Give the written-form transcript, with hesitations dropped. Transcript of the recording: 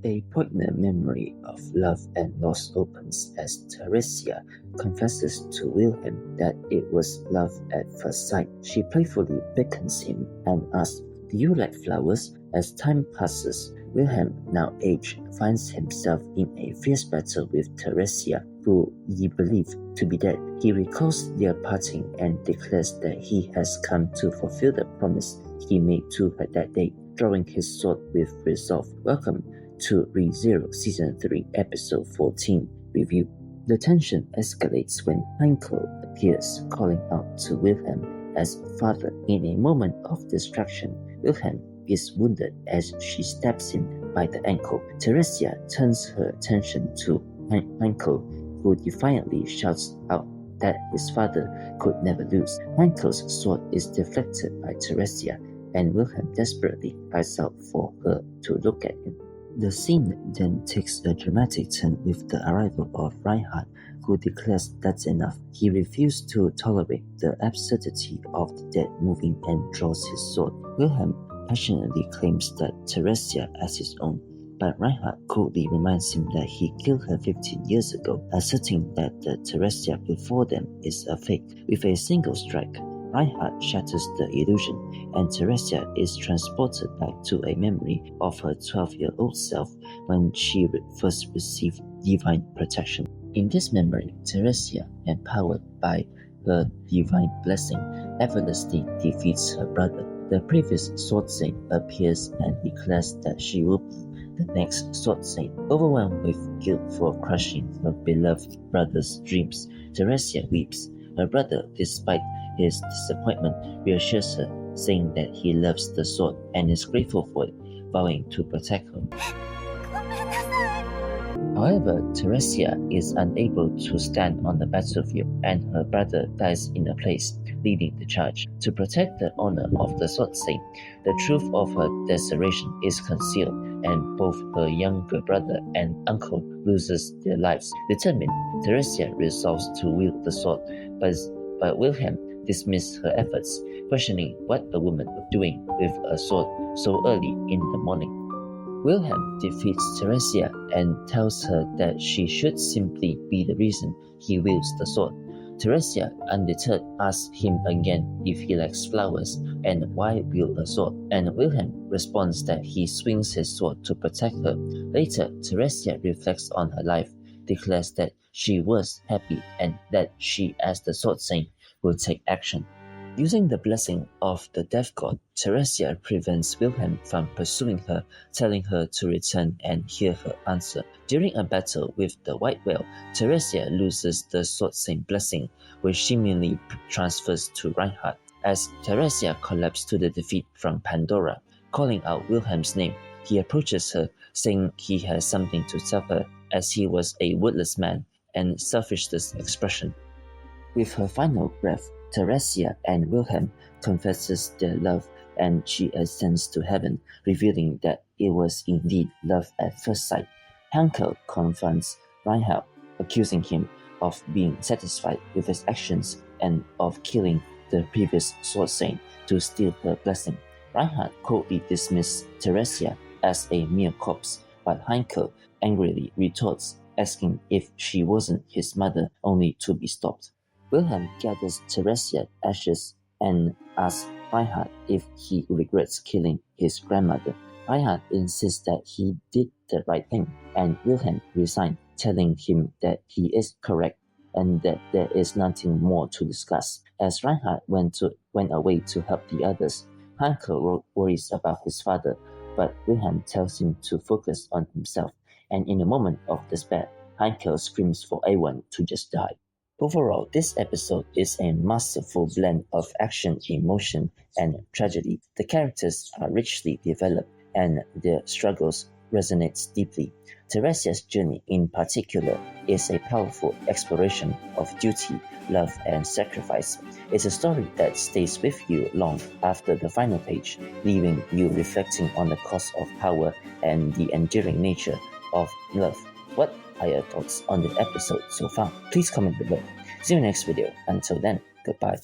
A poignant memory of love and loss opens as Theresia confesses to Wilhelm that it was love at first sight. She playfully beckons him and asks, "Do you like flowers?" As time passes, Wilhelm, now aged, finds himself in a fierce battle with Theresia, who he believed to be dead. He recalls their parting and declares that he has come to fulfill the promise he made to her that day, drawing his sword with resolve. Welcome to ReZero Season 3 Episode 14 Review. The tension escalates when Heinkel appears, calling out to Wilhelm as father. In a moment of distraction, Wilhelm is wounded as she stabs him by the ankle. Theresia turns her attention to Heinkel, who defiantly shouts out that his father could never lose. Heinkel's sword is deflected by Theresia, and Wilhelm desperately cries out for her to look at him. The scene then takes a dramatic turn with the arrival of Reinhard, who declares that's enough. He refused to tolerate the absurdity of the dead moving and draws his sword. Wilhelm passionately claims that Theresia as his own, but Reinhard coldly reminds him that he killed her 15 years ago, asserting that the Theresia before them is a fake. With a single strike, Reinhard shatters the illusion, and Theresia is transported back to a memory of her 12-year-old self when she first received divine protection. In this memory, Theresia, empowered by her divine blessing, effortlessly defeats her brother. The previous sword saint appears and declares that she will be the next sword saint. Overwhelmed with guilt for crushing her beloved brother's dreams, Theresia weeps. Her brother, despite his disappointment, reassures her, saying that he loves the sword and is grateful for it, vowing to protect her. However, Theresia is unable to stand on the battlefield, and her brother dies in her place, leading the charge. To protect the honor of the sword saint, the truth of her desertion is concealed, and both her younger brother and uncle loses their lives. Determined, Theresia resolves to wield the sword, but Wilhelm dismissed her efforts, questioning what a woman was doing with a sword so early in the morning. Wilhelm defeats Theresia and tells her that she should simply be the reason he wields the sword. Theresia, undeterred, asks him again if he likes flowers and why wield a sword, and Wilhelm responds that he swings his sword to protect her. Later, Theresia reflects on her life, declares that she was happy and that she, as the sword saint, will take action. Using the blessing of the death god, Theresia prevents Wilhelm from pursuing her, telling her to return and hear her answer. During a battle with the White Whale, Theresia loses the sword saint blessing, which seemingly transfers to Reinhard. As Theresia collapses to the defeat from Pandora, calling out Wilhelm's name, he approaches her, saying he has something to tell her, as he was a wordless man and selfishness expression. With her final breath, Theresia and Wilhelm confesses their love, and she ascends to heaven, revealing that it was indeed love at first sight. Heinkel confronts Reinhard, accusing him of being satisfied with his actions and of killing the previous sword saint to steal her blessing. Reinhard coldly dismisses Theresia as a mere corpse, but Heinkel angrily retorts, asking if she wasn't his mother, only to be stopped. Wilhelm gathers Theresia's ashes and asks Reinhard if he regrets killing his grandmother. Reinhard insists that he did the right thing, and Wilhelm resigns, telling him that he is correct and that there is nothing more to discuss. As Reinhard went away to help the others, Heinkel worries about his father, but Wilhelm tells him to focus on himself, and in a moment of despair, Heinkel screams for everyone to just die. Overall, this episode is a masterful blend of action, emotion, and tragedy. The characters are richly developed, and their struggles resonate deeply. Theresia's journey in particular is a powerful exploration of duty, love, and sacrifice. It's a story that stays with you long after the final page, leaving you reflecting on the cost of power and the enduring nature of love. What are your thoughts on the episode so far? Please comment below. See you next video. Until then, goodbye.